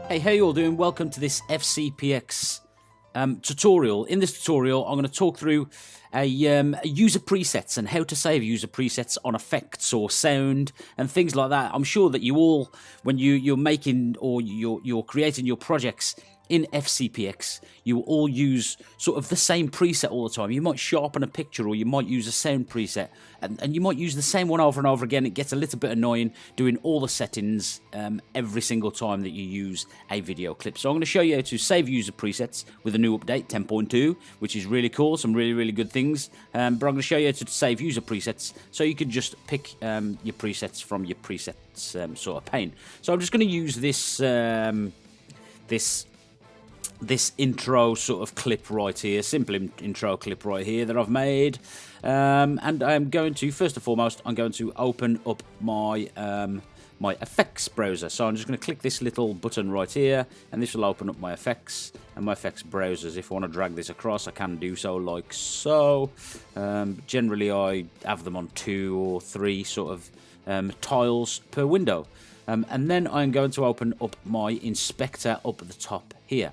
Hey, how you all doing? Welcome to this FCPX tutorial. In this tutorial, I'm going to talk through a user presets and how to save user presets on effects or sound and things like that. I'm sure that you all, when you're making or you're creating your projects in FCPX, you will all use sort of the same preset all the time. You might sharpen a picture or you might use a sound preset and you might use the same one over and over again. It gets a little bit annoying doing all the settings every single time that you use a video clip. So I'm going to show you how to save user presets with a new update 10.2, which is really cool, some really good things. But I'm going to show you how to save user presets so you can just pick your presets from your presets sort of pane. So I'm just going to use this intro sort of clip right here, simple intro clip right here that I've made, and I'm going to, first and foremost, I'm going to open up my my effects browser. So I'm just going to click this little button right here, and this will open up my effects and my effects browsers. If I want to drag this across, I can do so like so. Generally, I have them on 2 or 3 sort of tiles per window, and then I'm going to open up my inspector up at the top here.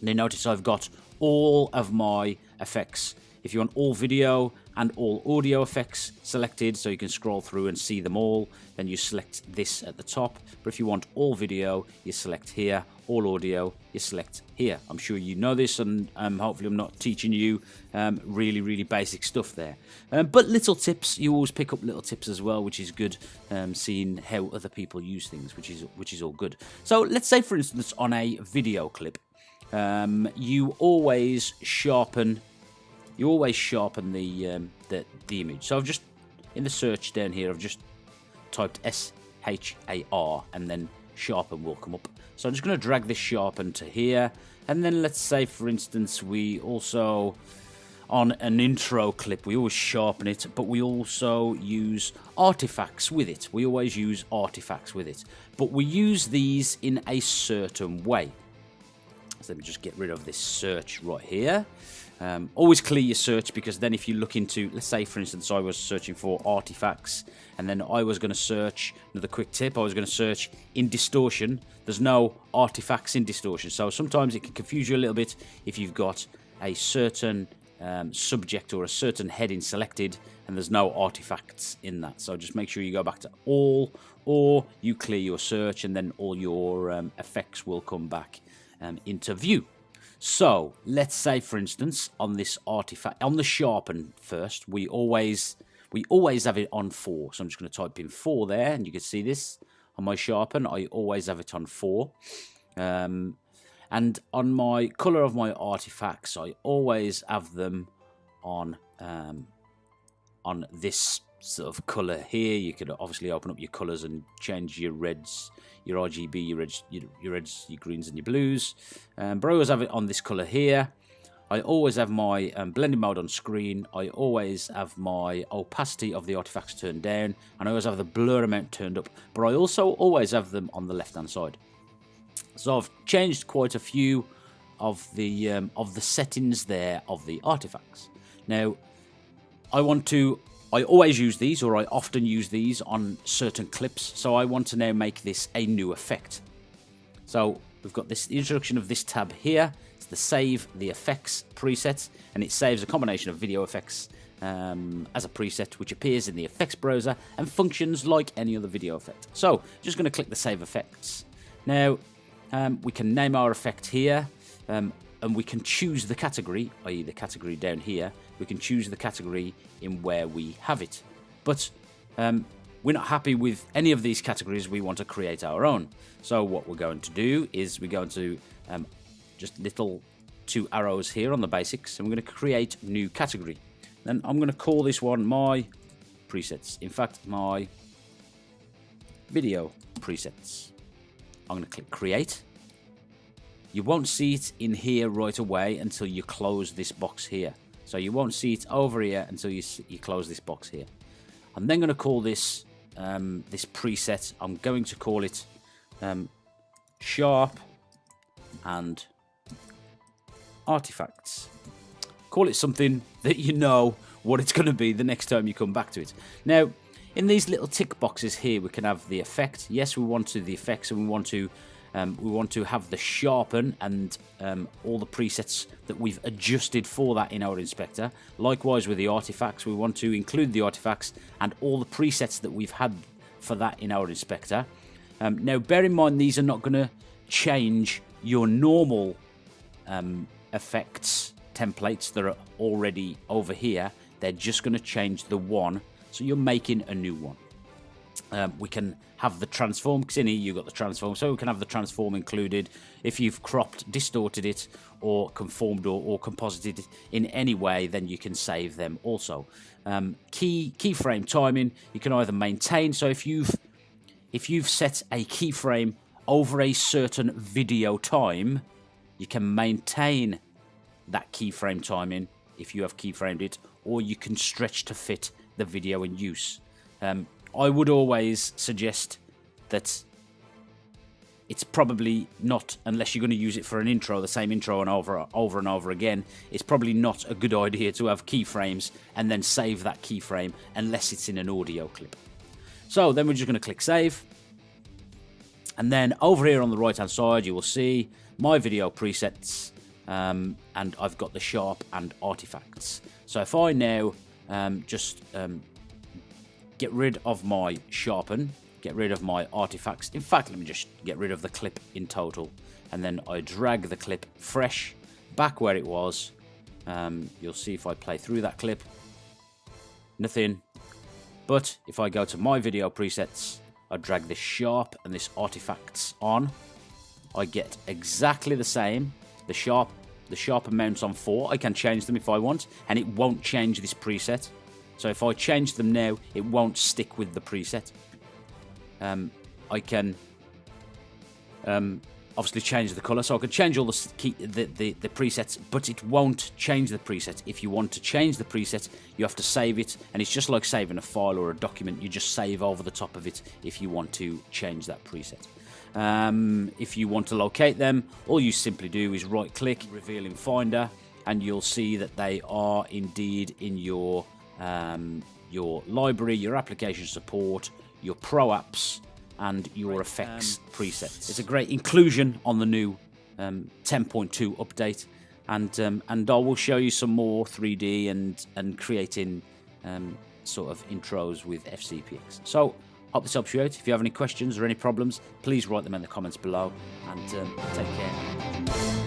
Now notice I've got all of my effects. If you want all video and all audio effects selected so you can scroll through and see them all, then you select this at the top. But if you want all video, you select here. All audio, you select here. I'm sure you know this, and hopefully I'm not teaching you really basic stuff there. But little tips, you always pick up little tips as well, which is good, seeing how other people use things, which is all good. So let's say, for instance, on a video clip, you always sharpen the image. So I've just, in the search down here, I've just typed SHAR and then sharpen will come up. So I'm just going to drag this sharpen to here, and then let's say, for instance, we also, on an intro clip, we always sharpen it, but we also use artifacts with it. We always use artifacts with it, but we use these in a certain way. So let me just get rid of this search right here. Always clear your search, because then if you look into, let's say for instance I was searching for artifacts, and then I was going to search, another quick tip, I was going to search in distortion. There's no artifacts in distortion, so sometimes it can confuse you a little bit if you've got a certain subject or a certain heading selected and there's no artifacts in that. So just make sure you go back to all, or you clear your search, and then all your effects will come back into view. So let's say, for instance, on this artifact, on the sharpen first, we always have it on 4. So I'm just going to type in 4 there, and you can see this on my sharpen. I always have it on 4. And on my color of my artifacts, I always have them on this sort of color here. You could obviously open up your colors and change your reds, your RGB, your reds, your greens, and your blues. But I always have it on this color here. I always have my blending mode on screen. I always have my opacity of the artifacts turned down, and I always have the blur amount turned up. But I also always have them on the left-hand side. So I've changed quite a few of the settings there of the artifacts. Now, I always use these, or I often use these on certain clips. So I want to now make this a new effect. So we've got the introduction of this tab here. It's the Save the Effects preset, and it saves a combination of video effects as a preset, which appears in the effects browser and functions like any other video effect. So just going to click the Save Effects. Now, we can name our effect here, and we can choose the category, i.e. the category down here. We can choose the category in where we have it. But we're not happy with any of these categories. We want to create our own. So what we're going to do is we're going to just little 2 arrows here on the basics, and we're going to create new category. Then I'm going to call this one my presets. In fact, my video presets. I'm going to click create. You won't see it in here right away until you close this box here. So you won't see it over here until you close this box here. I'm then going to call this this preset, I'm going to call it sharp and artifacts. Call it something that you know what it's going to be the next time you come back to it. Now, in these little tick boxes here, we can have the effect. Yes, we want to the effects, and we want to We want to have the sharpen and all the presets that we've adjusted for that in our inspector. Likewise with the artifacts, we want to include the artifacts and all the presets that we've had for that in our inspector. Now bear in mind, these are not going to change your normal effects templates that are already over here. They're just going to change the one, so you're making a new one. We can have the transform, because in here you've got the transform, so we can have the transform included. If you've cropped, distorted it, or conformed or composited it in any way, then you can save them also. Keyframe timing, you can either maintain, so if you've set a keyframe over a certain video time, you can maintain that keyframe timing if you have keyframed it, or you can stretch to fit the video in use. I would always suggest that it's probably not, unless you're going to use it for an intro, the same intro and over and over again, it's probably not a good idea to have keyframes and then save that keyframe unless it's in an audio clip. So then we're just going to click save. And then over here on the right hand side, you will see my video presets, and I've got the sharp and artifacts. So if I now just get rid of my sharpen, get rid of my artifacts. In fact, let me just get rid of the clip in total. And then I drag the clip fresh back where it was. You'll see if I play through that clip, nothing. But if I go to my video presets, I drag this sharp and this artifacts on, I get exactly the same. The sharp amounts on 4. I can change them if I want, and it won't change this preset. So if I change them now, it won't stick with the preset. I can obviously change the color, so I can change all the presets, but it won't change the preset. If you want to change the preset, you have to save it, and it's just like saving a file or a document. You just save over the top of it if you want to change that preset. If you want to locate them, all you simply do is right click, reveal in Finder, and you'll see that they are indeed in your library, your application support, your pro apps, and your effects presets. It's a great inclusion on the new 10.2 update, and I will show you some more 3D and creating sort of intros with FCPX. So hope this helps you out. If you have any questions or any problems, please write them in the comments below, and take care.